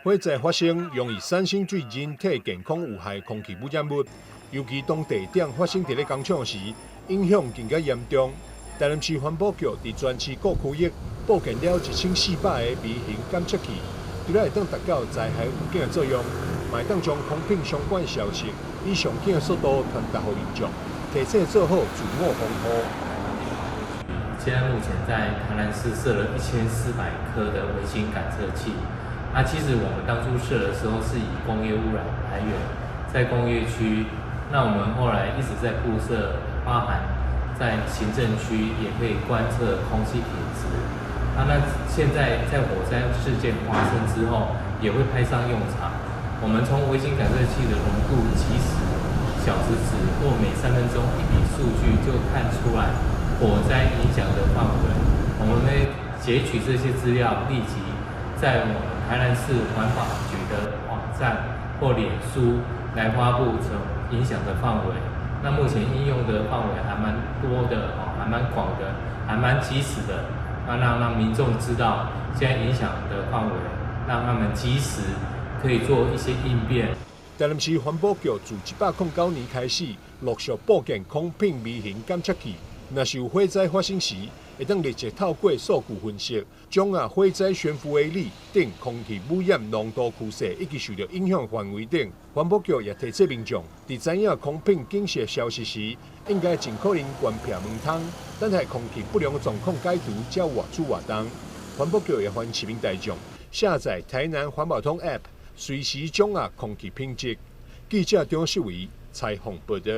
火灾发生容易产生对人体健康有害空气污染物，尤其当地点发生伫咧工厂时，影响更加严重。台南市环保局伫全市各区域布建了1400个微型监测器，除了会当达到灾害预警的作用，嘛会当将空品相关的消息以上紧的速度传达给民众，提醒做好自我防护。现在目前在台南市设了1400颗的微型感测器。那其实我们当初设的时候是以工业污染来源，在工业区，那我们后来一直在布设，包含在行政区也可以观测空气品质。那现在在火灾事件发生之后，也会派上用场。我们从微型感测器的浓度即时、小时值或每3分钟一笔数据就看出来火灾影响的范围。我们会截取这些资料，立即在我们台南市环保局的网站或脸书来发布成影响的范围。那目前应用的范围还蛮多的，还蛮广的，还蛮及时的。那让民众知道现在影响的范围，让他们及时可以做一些应变。台南市环保局自109年开始，陆续布建空品微型监测器。若是有火灾发生时，会当立即透过数据分析，将火灾悬浮微粒等空气污染浓度趋势以及受到影响范围等。环保局也提醒民众，在知影空品警示消息时，应该尽可能关闭门窗，等待空气不良的状况解除，才外出活动。环保局也欢迎市民大众下载台南环保通 App， 随时掌握空气品质。记者张世伟采访报道。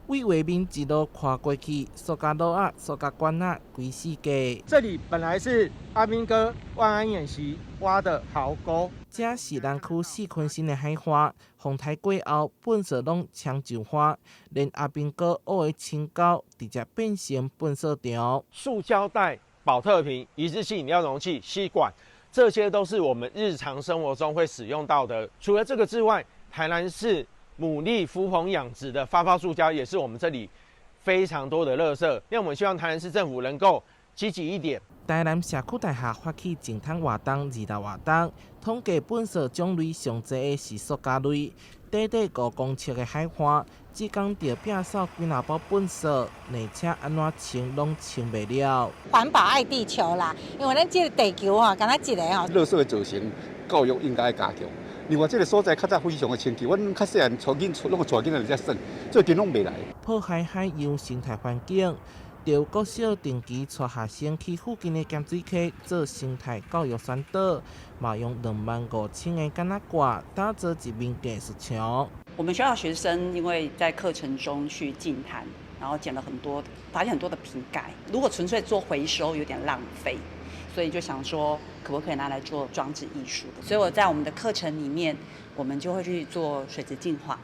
为画面一路看过去，塑胶路啊、塑胶管啊，规世界。这里本来是阿兵哥万安演习挖的壕沟。这是南区四昆新的海花，风台过后，本色拢抢就花，连阿兵哥学的青胶直接变成本色场。塑胶袋、保特瓶、一次性饮料容器、吸管，这些都是我们日常生活中会使用到的。除了这个之外，台南市牡蛎福朋养殖的发泡塑胶也是我们这里非常多的垃圾，因为我们希望台南市政府能够积极一点。台南社区大厦发起净滩活动2大活动，统计本色种类上侪的是塑胶类，短5公尺的海花，只讲着摒扫几若包本色，而且安怎清拢清袂了。环保爱地球啦，因为咱这个地球吼，敢若一个吼。垃圾的造成教育应该加强。另外，这个所在较早非常的清气，阮较细汉带囡拢带囡仔来遮耍，最近拢袂来。破坏海洋生态环境，由国小定期带学生去附近的咸水溪做生态教育宣导，嘛用25000个橄榄挂打造一面艺术墙。我们学校学生因为在课程中去净滩，然后捡了发现很多的瓶盖，如果纯粹做回收有点浪费。所以就想说，可不可以拿来做装置艺术？所以我在我们的课程里面，我们就会去做水质净化，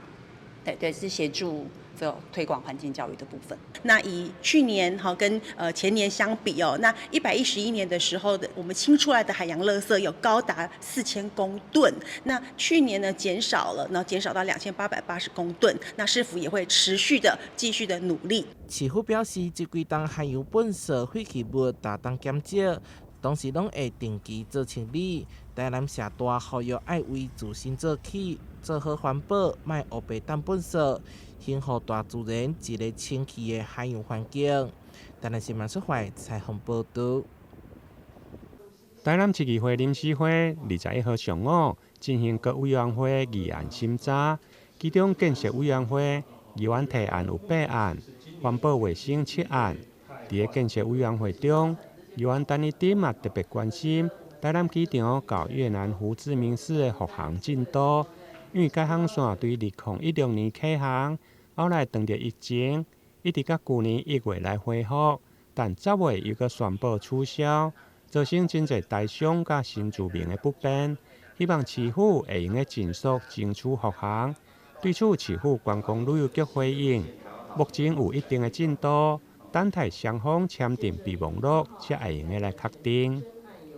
对，是协助这推广环境教育的部分。那以去年跟前年相比哦，那111年的时候的我们清出来的海洋垃圾有高达4000公吨，那去年呢减少了，然后减少到2880公吨。那市府也会持续的继续的努力。市府表示，这几档海洋垃圾废弃物大当减少。同时，拢会定期做清理。台南社大呼吁爱为自身做起，做好环保，卖黑白当垃圾，幸福大自然一个清气的海洋环境。台南新闻社会采访报道。台南市议会临时会21号上午进行各委员会议案审查，其中建设委员会议员提案有8案，环保卫生7案。伫个建设委员会中，议员陈一丁也特别关心台南机场到越南胡志明市的复航进度，因为该航线对2016年启航，后来当着疫情，一直到去年1月来恢复，但10月又搁宣布取消，造成真侪台商甲新住民的不便。希望市府会用个尽速争取复航。对此，市府观光旅游局回应，目前有一定的进度。等待双方签订备忘录，才会用来确定。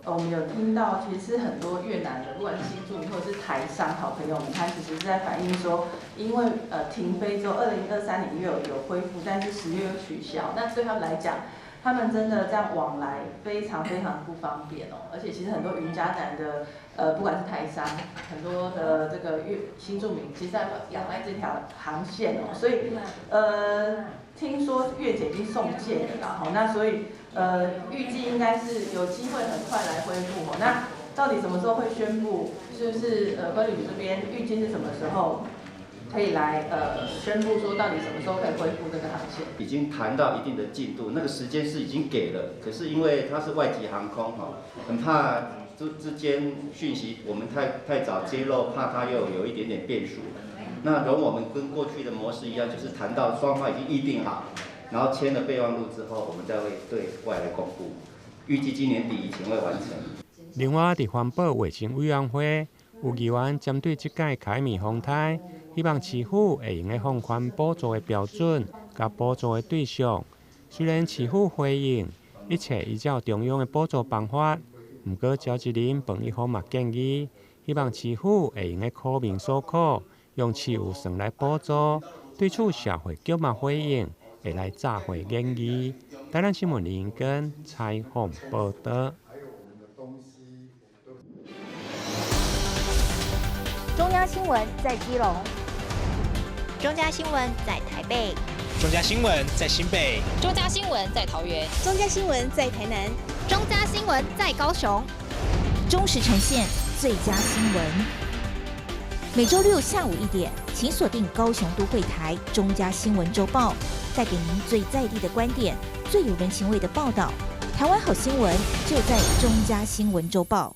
我们有听到，其实是很多越南的，不管是新住民或者是台商好朋友们，他其实是在反映说，因为停飞之后，2023年有恢复，但是10月又取消。那对他们来讲，他们真的这样往来非常非常不方便哦。而且其实很多云嘉南的不管是台商，很多的这个新住民，其实在仰赖这条航线哦，所以听说月姐已经送件了啦，那所以预计应该是有机会很快来恢复哦。那到底什么时候会宣布？是不是关旅这边预计是什么时候可以来宣布说到底什么时候可以恢复这个航线？已经谈到一定的进度，那个时间是已经给了，可是因为它是外籍航空哈，很怕之间讯息我们太早揭露，怕它又有一点点变数。那容我们跟过去的模式一样，就是谈到双方已经议定好，然后签了备忘录之后，我们再会对外来公布，预计今年底以前会完成。另外，伫环保卫生委员会有议员针对这届开明风台，希望市府会用个放宽补助的标准，甲补助的对象。虽然市府回应一切依照中央的补助办法，不过赵一林彭一方嘛建议，希望市府会用个苦民所苦，用市有算来补助。对此，社会局嘛回应会来查回建议。台南新闻林根采访报道。中央新闻在基隆，中嘉新闻在台北，中嘉新闻在新北，中嘉新闻在桃园，中嘉新闻在台南，中嘉新闻在高雄，忠实呈现最佳新闻。每周六下午1点，请锁定高雄都会台中嘉新闻周报，带给您最在地的观点，最有人情味的报道。台湾好新闻就在中嘉新闻周报。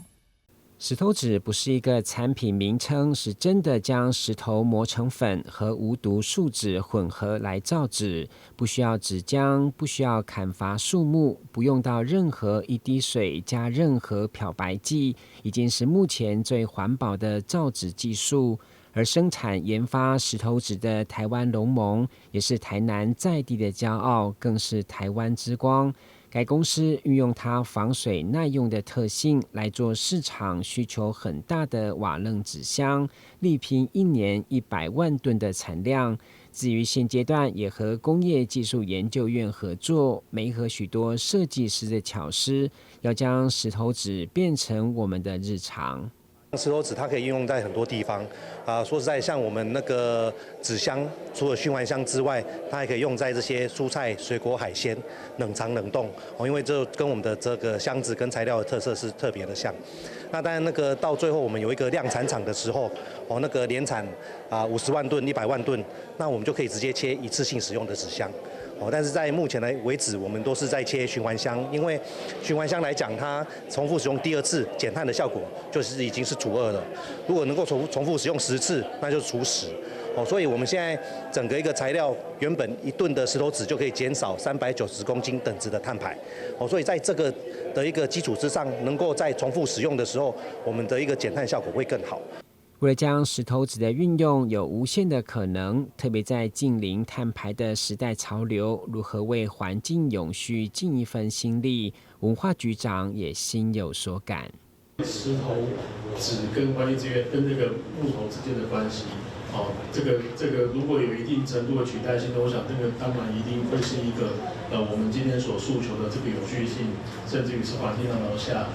石头纸不是一个产品名称，是真的将石头磨成粉和无毒树脂混合来造纸，不需要纸浆，不需要砍伐树木，不用到任何一滴水加任何漂白剂，已经是目前最环保的造纸技术。而生产研发石头纸的台湾龙盟，也是台南在地的骄傲，更是台湾之光。该公司运用它防水耐用的特性来做市场需求很大的瓦楞纸箱，力拼1年100万吨的产量。至于现阶段也和工业技术研究院合作，媒合许多设计师的巧思，要将石头纸变成我们的日常。石头纸它可以应用在很多地方说实在，像我们那个纸箱，除了循环箱之外，它还可以用在这些蔬菜、水果、海鲜冷藏冷冻因为这跟我们的这个箱子跟材料的特色是特别的像。那当然，那个到最后我们有一个量产厂的时候那个年产50万吨、100万吨，那我们就可以直接切一次性使用的纸箱。但是在目前为止，我们都是在切循环箱，因为循环箱来讲，它重复使用第2次减碳的效果就是已经是除2了。如果能够重复使用10次，那就是除10。所以我们现在整个一个材料原本1吨的石头纸就可以减少390公斤等值的碳排。所以在这个的一个基础之上，能够在重复使用的时候，我们的一个减碳效果会更好。为了将石头纸的运用有无限的可能，特别在近零碳排的时代潮流，如何为环境永续尽一份心力，文化局长也心有所感。石头纸跟环境资源跟这个木头之间的关系，这个如果有一定程度的取代性的，我想这个当然一定会是一个我们今天所诉求的这个有序性，甚至于是环境上下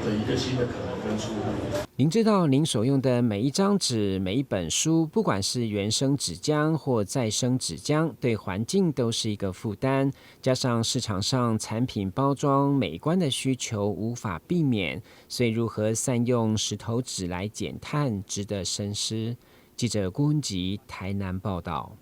的一个新的可能跟出路。您知道您所用的每一张纸、每一本书，不管是原生纸浆或再生纸浆，对环境都是一个负担。加上市场上产品包装美观的需求无法避免，所以如何善用石头纸来减碳，值得深思。记者郭文吉台南报道。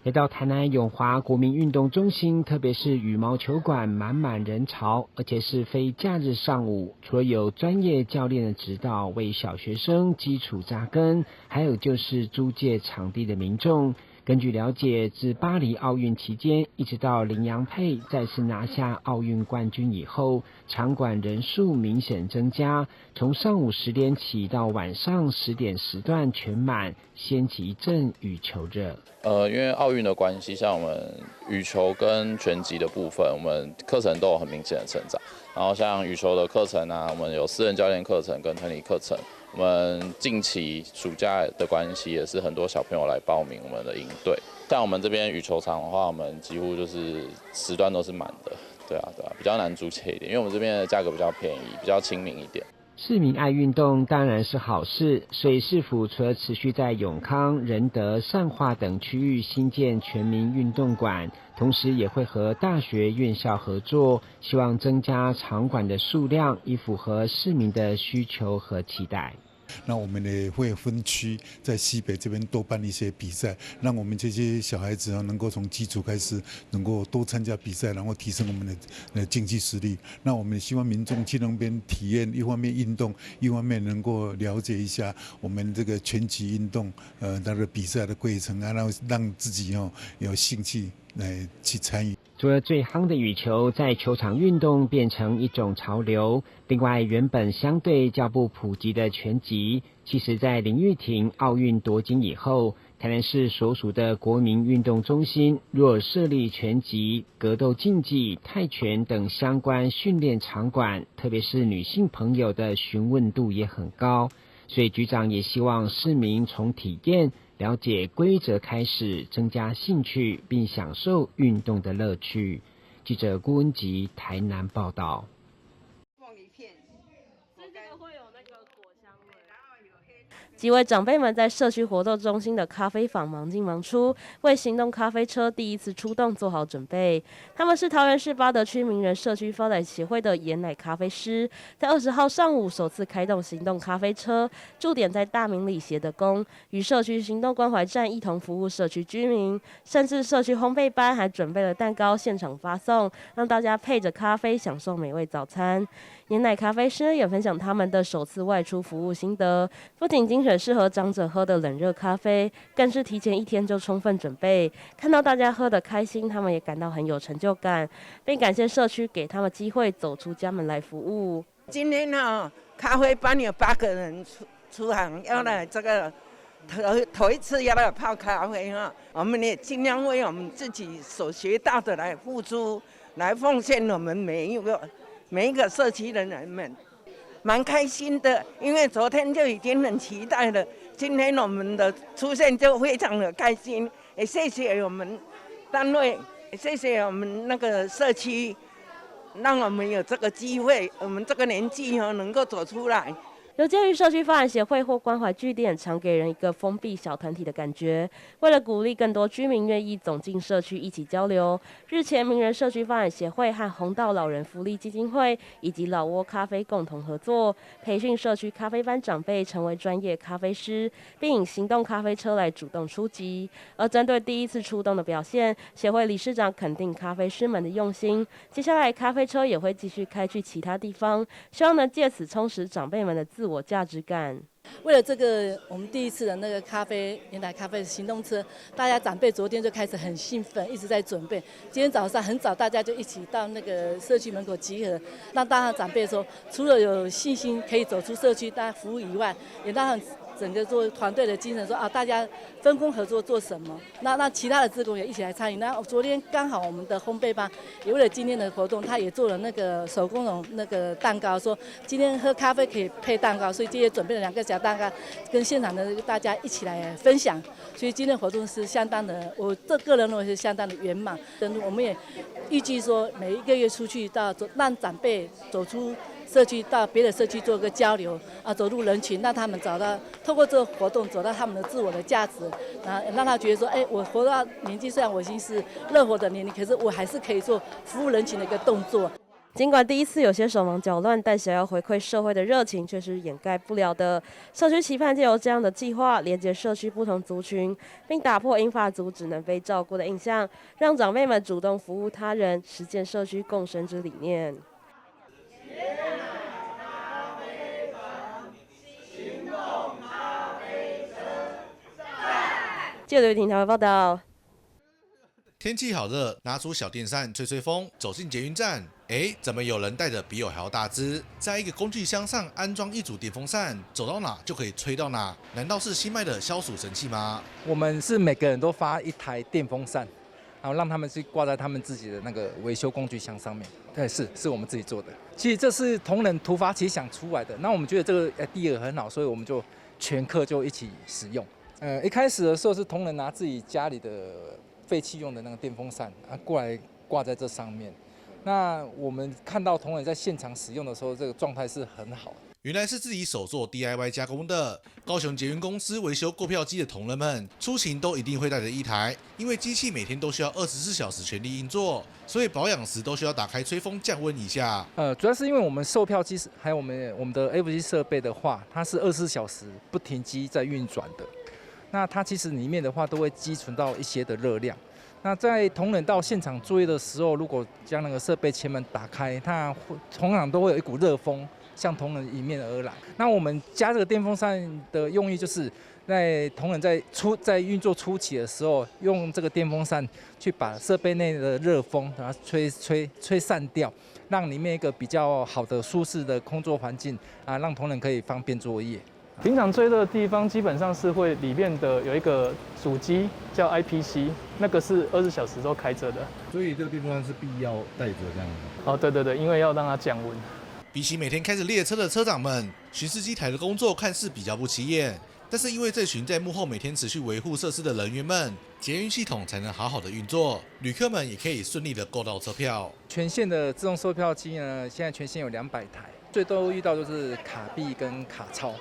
来到台南永华国民运动中心，特别是羽毛球馆满满人潮，而且是非假日上午，除了有专业教练的指导为小学生基础扎根，还有就是租借场地的民众。根据了解，自巴黎奥运期间一直到林洋配再次拿下奥运冠军以后，场馆人数明显增加，从上午10点起到晚上10点时段全满，掀起一阵羽球热。因为奥运的关系，像我们羽球跟拳击的部分，我们课程都有很明显的成长。然后像羽球的课程我们有私人教练课程跟团体课程，我们近期暑假的关系，也是很多小朋友来报名我们的营队。像我们这边羽球场的话，我们几乎就是时段都是满的，对啊，比较难租借一点，因为我们这边的价格比较便宜，比较亲民一点。市民爱运动当然是好事，所以市府除了持续在永康、仁德、善化等区域新建全民运动馆，同时也会和大学院校合作，希望增加场馆的数量，以符合市民的需求和期待。那我们也会分区，在西北这边多办一些比赛，让我们这些小孩子能够从基础开始，能够多参加比赛，然后提升我们的竞技实力。那我们希望民众去那边体验，一方面运动，一方面能够了解一下我们这个拳击运动，它的比赛的规程啊，然后让自己有兴趣来去参与。除了最夯的羽球在球场运动变成一种潮流，另外原本相对较不普及的拳击，其实在林玉婷奥运夺金以后，台南市所属的国民运动中心若设立拳击、格斗竞技、泰拳等相关训练场馆，特别是女性朋友的询问度也很高，所以局长也希望市民从体验了解规则开始，增加兴趣，并享受运动的乐趣。记者郭文吉台南报道。几位长辈们在社区活动中心的咖啡坊忙进忙出，为行动咖啡车第一次出动做好准备。他们是桃园市八德区名人社区发展协会的盐奶咖啡师，在20号上午首次开动行动咖啡车，驻点在大明里协德宫，与社区行动关怀站一同服务社区居民。甚至社区烘焙班还准备了蛋糕现场发送，让大家配着咖啡享受美味早餐。盐奶咖啡师也分享他们的首次外出服务心得，不仅精选适合长者喝的冷热咖啡，更是提前1天就充分准备。看到大家喝得开心，他们也感到很有成就感，并感谢社区给他们机会走出家门来服务。今天咖啡班有8个人出行，要来这个头一次要来泡咖啡我们也尽量为我们自己所学到的来付出，来奉献我们每一个社区的人们，蛮开心的，因为昨天就已经很期待了，今天我们的出现就非常的开心，也谢谢我们单位，也谢谢我们那个社区，让我们有这个机会，我们这个年纪能够走出来。有鉴于社区发展协会或关怀据点常给人一个封闭小团体的感觉，为了鼓励更多居民愿意走进社区一起交流，日前名人社区发展协会和弘道老人福利基金会以及老挝咖啡共同合作，培训社区咖啡班长辈成为专业咖啡师，并以行动咖啡车来主动出击。而针对第一次出动的表现，协会理事长肯定咖啡师们的用心，接下来咖啡车也会继续开去其他地方，希望能借此充实长辈们的自我价值感。为了这个我们第一次的那个盐奶咖啡的行动车，大家长辈昨天就开始很兴奋，一直在准备。今天早上很早，大家就一起到那个社区门口集合，让大家长辈说，除了有信心可以走出社区大家服务以外，也让整个做团队的精神说大家分工合作做什么？那其他的志工也一起来参与。那昨天刚好我们的烘焙班也为了今天的活动，他也做了那个手工蓉那个蛋糕，说今天喝咖啡可以配蛋糕，所以今天准备了2个小蛋糕，跟现场的大家一起来分享。所以今天活动是相当的，我个人认为是相当的圆满。我们也预计说每1个月出去让长辈走出社区到别的社区做个交流走入人群，让他们透过这个活动找到他们的自我的价值，让他觉得说，我活到年纪虽然我已经是乐活的年龄，可是我还是可以做服务人群的一个动作。尽管第一次有些手忙脚乱，但想要回馈社会的热情却是掩盖不了的。社区期盼借由这样的计划，连接社区不同族群，并打破银发族只能被照顾的印象，让长辈们主动服务他人，实践社区共生之理念。记者刘雨婷台湾报道。天气好热，拿出小电扇吹吹风，走进捷运站，怎么有人带着比我还要大只，在一个工具箱上安装一组电风扇，走到哪就可以吹到哪？难道是新卖的消暑神器吗？我们是每个人都发1台电风扇，然后让他们去挂在他们自己的那个维修工具箱上面。对，是我们自己做的。其实这是同仁突发奇想出来的，那我们觉得这个idea很好，所以我们就全课就一起使用。一开始的时候是同仁拿自己家里的废弃用的那个电风扇过来挂在这上面，那我们看到同仁在现场使用的时候，这个状态是很好的。原来是自己手做 DIY 加工的。高雄捷运公司维修购票机的同仁们，出勤都一定会带着一台，因为机器每天都需要24小时全力运作，所以保养时都需要打开吹风降温一下。主要是因为我们售票机还有我们的 FG 设备的话，它是24小时不停机在运转的。那它其实里面的话都会积存到一些的热量。那在同仁到现场作业的时候，如果将那个设备前门打开，它通常都会有一股热风向同仁迎面而来。那我们加这个电风扇的用意，就是在同仁在运作初期的时候，用这个电风扇去把设备内的热风把它吹散掉，让里面一个比较好的舒适的工作环境让同仁可以方便作业。平常最热的地方基本上是会里面的有一个主机叫 IPC， 那个是24小时都开着的，所以这个电风扇是必要带着这样子。哦，对，因为要让它降温。比起每天开着列车的车长们，巡视机台的工作看似比较不起眼，但是因为这群在幕后每天持续维护设施的人员们，捷运系统才能好好的运作，旅客们也可以顺利的购到车票。全线的自动售票机呢，现在全线有200台，最多遇到就是卡币跟卡钞。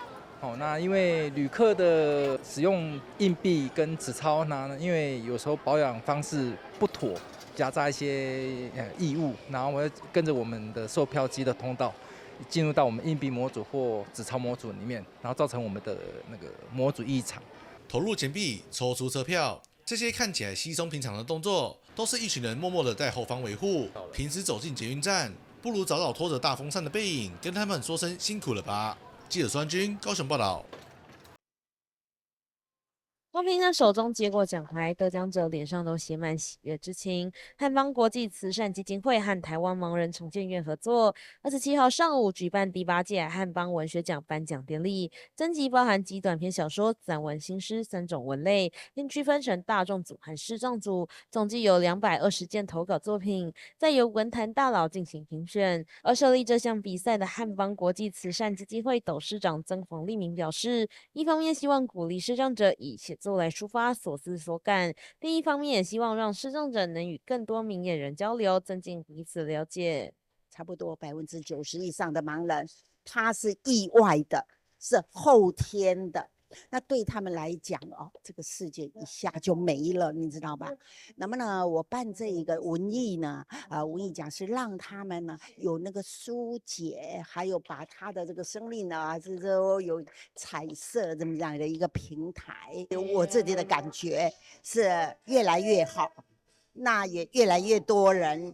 那因为旅客的使用硬币跟纸钞呢，因为有时候保养方式不妥，夹杂一些异物，然后我会跟着我们的售票机的通道进入到我们硬币模组或纸钞模组里面，然后造成我们的那个模组异常。投入钱币，抽出车票，这些看起来稀松平常的动作，都是一群人默默的在后方维护。平时走进捷运站，不如早早拖着大风扇的背影，跟他们说声辛苦了吧。记者孙军高雄报道。公平的手中接过奖牌，得奖者脸上都写满喜悦之情。汉方国际慈善基金会和台湾盲人重建院合作，27号上午举办第8届汉方文学奖颁奖典礼，征集包含集短篇小说、散文、新诗3种文类，并区分成大众组和视障组，总计有220件投稿作品，再由文坛大佬进行评选。而设立这项比赛的汉方国际慈善基金会董事长曾冯立明表示，一方面希望鼓励视障者以写作来抒发所思所感，另一方面也希望让视障者能与更多明眼人交流，增进彼此了解。差不多90%以上的盲人，他是意外的，是后天的。那对他们来讲这个世界一下就没了，你知道吧？那么呢，我办这一个文艺呢，文艺奖是让他们呢有那个疏解，还有把他的这个生命呢，是说有彩色这么样的一个平台。我自己的感觉是越来越好，那也越来越多人，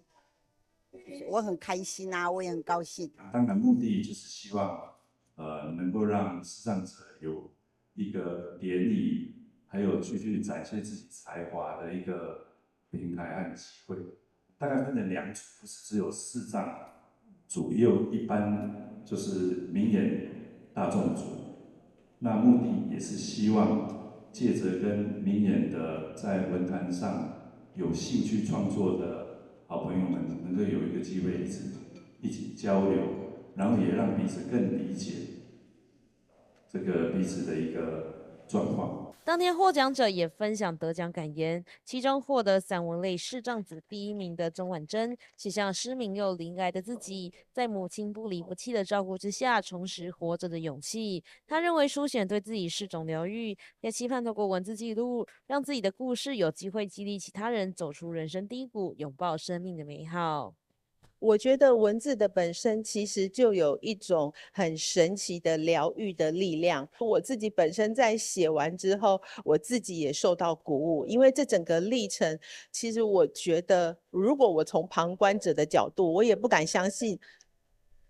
我很开心啊，我也很高兴。当然，目的就是希望能够让视障者有一个联谊，还有继续展现自己才华的一个平台和机会。大概分成2组，不是只有视障组，也有一般就是明眼大众组。那目的也是希望借着跟明眼的在文坛上有兴趣创作的好朋友们，能够有一个机会一起交流，然后也让彼此更理解这个彼此的一个状况。当天获奖者也分享得奖感言，其中获得散文类视障组第1名的钟婉珍，写下失明又罹癌的自己，在母亲不离不弃的照顾之下，重拾活着的勇气。他认为书写对自己是种疗愈，也期盼透过文字记录，让自己的故事有机会激励其他人走出人生低谷，拥抱生命的美好。我觉得文字的本身其实就有一种很神奇的疗愈的力量。我自己本身在写完之后，我自己也受到鼓舞，因为这整个历程，其实我觉得，如果我从旁观者的角度，我也不敢相信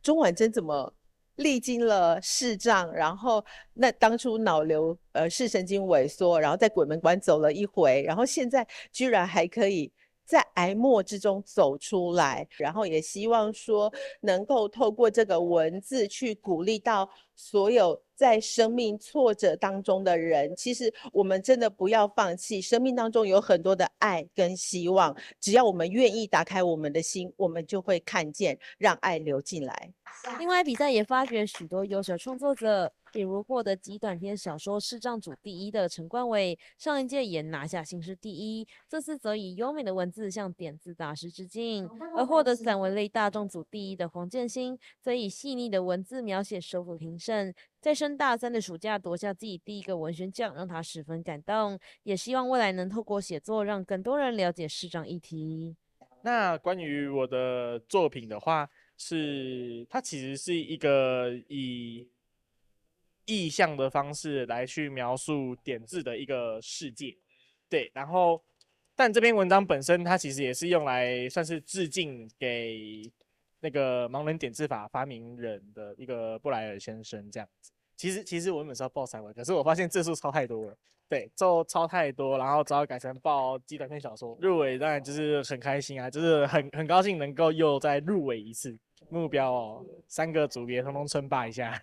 钟婉珍怎么历经了视障，然后那当初脑瘤视神经萎缩，然后在鬼门关走了一回，然后现在居然还可以在癌末之中走出来，然后也希望说能够透过这个文字去鼓励到所有在生命挫折当中的人。其实我们真的不要放弃，生命当中有很多的爱跟希望，只要我们愿意打开我们的心，我们就会看见，让爱流进来。另外，比赛也发掘许多优秀创作者，比如获得极短篇小说视障组第1的陈冠伟，上一届也拿下新诗第1，这次则以优美的文字向点字大师致敬。而获得散文类大众组第1的黄建新，则以细腻的文字描写收复评审，在升大3的暑假夺下自己第1个文学奖，让他十分感动，也希望未来能透过写作让更多人了解视障议题。那关于我的作品的话，它其实是一个以意象的方式来去描述点字的一个世界，对。然后，但这篇文章本身它其实也是用来算是致敬给那个盲人点字法发明人的一个布莱尔先生这样子。其实我原本是要报散文，可是我发现字数超太多了。对，抄太多，然后只好改成报极短篇小说。入围当然就是很开心啊，就是很高兴能够又再入围一次。目标3个组别通通称霸一下。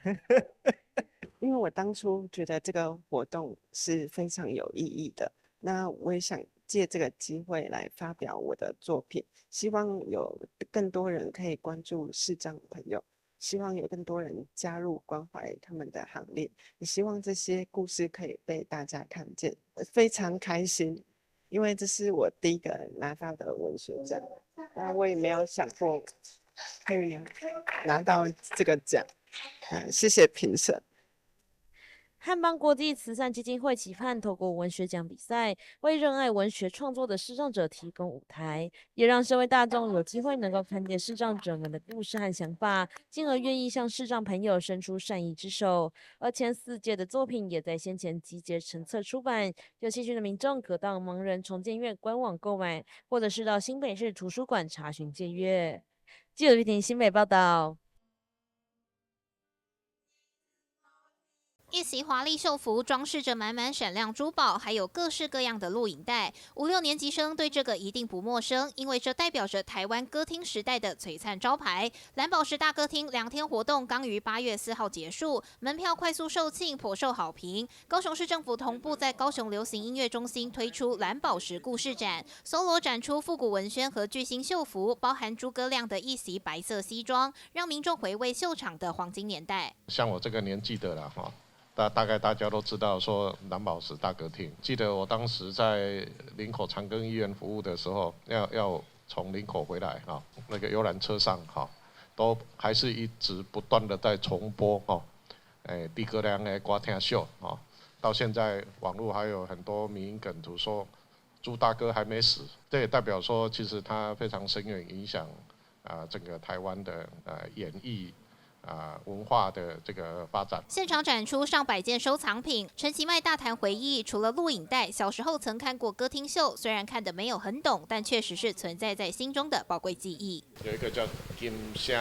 因为我当初觉得这个活动是非常有意义的，那我也想借这个机会来发表我的作品，希望有更多人可以关注视障朋友，希望有更多人加入关怀他们的行列，也希望这些故事可以被大家看见，非常开心，因为这是我第1个拿到的文学奖，那我也没有想过可以拿到这个奖，谢谢评审。汉邦国际慈善基金会期盼透过文学奖比赛，为热爱文学创作的视障者提供舞台，也让社会大众有机会能够看见视障者们的故事和想法，进而愿意向视障朋友伸出善意之手。而前4届的作品也在先前集结成册出版，有兴趣的民众可到盲人重建院官网购买，或者是到新北市图书馆查询借阅。记者玉婷新北报道。一袭华丽秀服装饰着满满闪亮珠宝，还有各式各样的录影带。5、6年级生对这个一定不陌生，因为这代表着台湾歌厅时代的璀璨招牌。蓝宝石大歌厅2天活动刚于8月4号结束，门票快速售罄，颇受好评。高雄市政府同步在高雄流行音乐中心推出蓝宝石故事展，搜罗展出复古文宣和巨星秀服，包含诸葛亮的一袭白色西装，让民众回味秀场的黄金年代。像我这个年纪的啦，大概大家都知道说蓝宝石大歌厅。记得我当时在林口长庚医院服务的时候，要从林口回来那个游览车上都还是一直不断的在重播诸葛亮的歌厅秀到现在网络还有很多迷因梗图说朱大哥还没死，这也代表说其实他非常深远影响整个台湾的演艺文化的这个发展。现场展出上百件收藏品，陈其迈大谈回忆，除了录影带，小时候曾看过歌厅秀，虽然看得没有很懂，但确实是存在在心中的宝贵记忆。有一个叫金声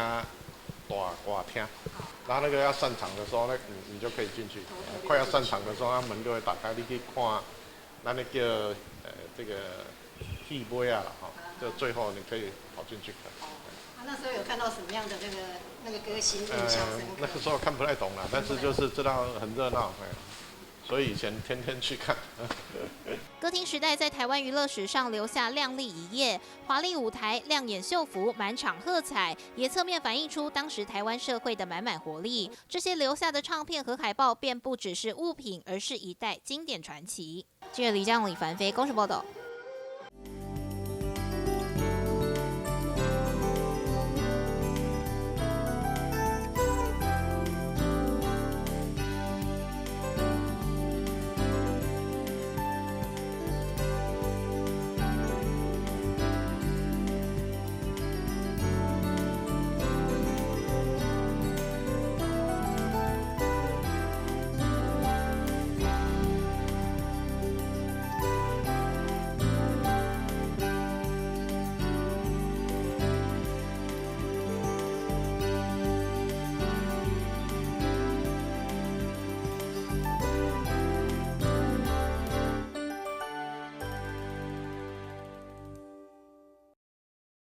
大歌厅，然后那个要散场的时候，你就可以进去，快要散场的时候，门就会打开，你可以看，那个叫这个戏尾啊就最后你可以跑进去看。那时候有看到什么样的那个歌星印象深刻？那个时候看不太懂了，但是就是知道很热闹，所以以前天天去看。歌厅时代在台湾娱乐史上留下亮丽一页，华丽舞台、亮眼秀服、满场喝彩，也侧面反映出当时台湾社会的满满活力。这些留下的唱片和海报，便不只是物品，而是一代经典传奇。记者李江、李凡飞，公视报道。